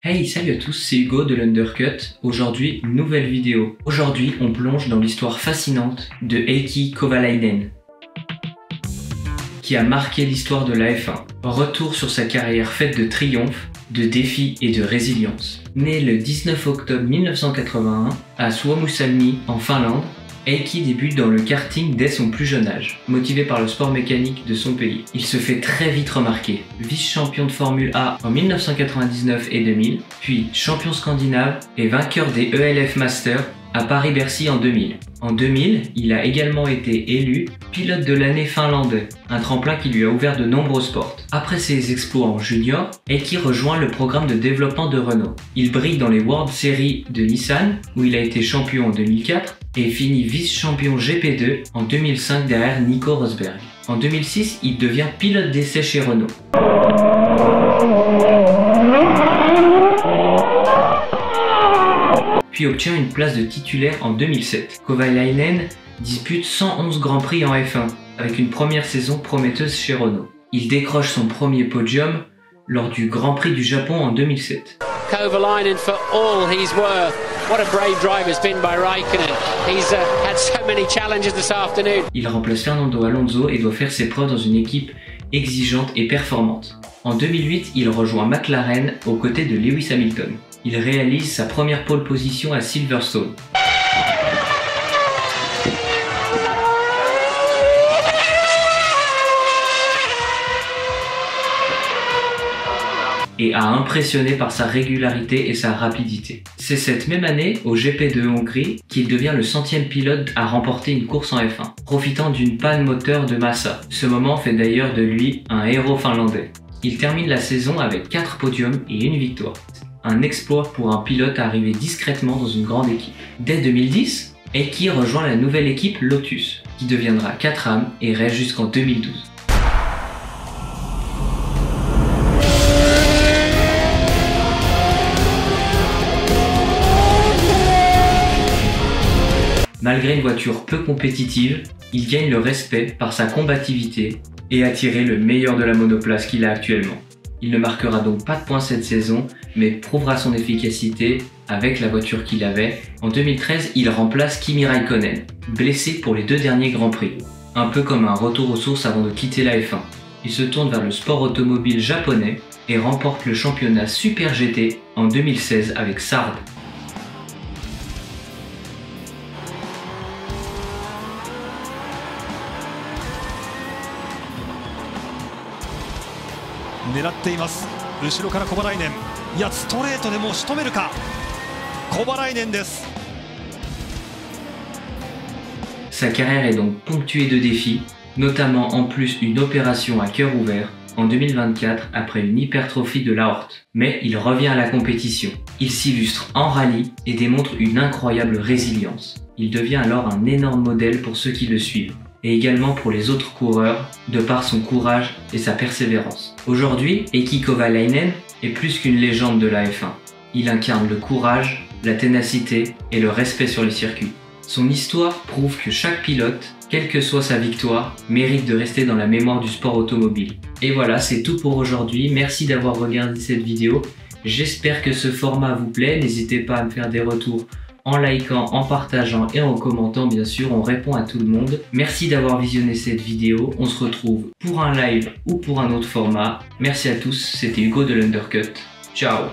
Hey, salut à tous, c'est Hugo de l'Undercut. Aujourd'hui, nouvelle vidéo. Aujourd'hui, on plonge dans l'histoire fascinante de Heikki Kovalainen, qui a marqué l'histoire de la F1. Retour sur sa carrière faite de triomphes, de défis et de résilience. Né le 19 octobre 1981 à Suomussalmi en Finlande, Heikki débute dans le karting dès son plus jeune âge, motivé par le sport mécanique de son pays. Il se fait très vite remarquer, vice-champion de Formule A en 1999 et 2000, puis champion scandinave et vainqueur des ELF Masters à Paris-Bercy en 2000. En 2000, il a également été élu pilote de l'année finlandais, un tremplin qui lui a ouvert de nombreuses portes. Après ses exploits en junior, Heikki rejoint le programme de développement de Renault. Il brille dans les World Series de Nissan, où il a été champion en 2004, et finit vice-champion GP2 en 2005 derrière Nico Rosberg. En 2006, il devient pilote d'essai chez Renault. Puis obtient une place de titulaire en 2007. Kovalainen dispute 111 Grands Prix en F1, avec une première saison prometteuse chez Renault. Il décroche son premier podium lors du Grand Prix du Japon en 2007. Kovalainen for all he's worth. What a brave drive has been by Raikkonen. He's had so many challenges this afternoon. Il remplace Fernando Alonso et doit faire ses preuves dans une équipe exigeante et performante. En 2008, il rejoint McLaren aux côtés de Lewis Hamilton. Il réalise sa première pole position à Silverstone. Et a impressionné par sa régularité et sa rapidité. C'est cette même année, au GP de Hongrie, qu'il devient le 100e pilote à remporter une course en F1, profitant d'une panne moteur de Massa. Ce moment fait d'ailleurs de lui un héros finlandais. Il termine la saison avec 4 podiums et une victoire. Un exploit pour un pilote arrivé discrètement dans une grande équipe. Dès 2010, Heikki rejoint la nouvelle équipe Lotus, qui deviendra Caterham et reste jusqu'en 2012. Malgré une voiture peu compétitive, il gagne le respect par sa combativité et a tiré le meilleur de la monoplace qu'il a actuellement. Il ne marquera donc pas de points cette saison, mais prouvera son efficacité avec la voiture qu'il avait. En 2013, il remplace Kimi Räikkönen, blessé pour les 2 derniers Grands Prix. Un peu comme un retour aux sources avant de quitter la F1. Il se tourne vers le sport automobile japonais et remporte le championnat Super GT en 2016 avec Sard. Sa carrière est donc ponctuée de défis, notamment en plus une opération à cœur ouvert en 2024 après une hypertrophie de l'aorte. Mais il revient à la compétition. Il s'illustre en rallye et démontre une incroyable résilience. Il devient alors un énorme modèle pour ceux qui le suivent, et également pour les autres coureurs, de par son courage et sa persévérance. Aujourd'hui, Heikki Kovalainen est plus qu'une légende de la F1. Il incarne le courage, la ténacité et le respect sur les circuits. Son histoire prouve que chaque pilote, quelle que soit sa victoire, mérite de rester dans la mémoire du sport automobile. Et voilà, c'est tout pour aujourd'hui. Merci d'avoir regardé cette vidéo. J'espère que ce format vous plaît. N'hésitez pas à me faire des retours en likant, en partageant et en commentant, bien sûr, on répond à tout le monde. Merci d'avoir visionné cette vidéo, on se retrouve pour un live ou pour un autre format. Merci à tous, c'était Hugo de l'Undercut. Ciao!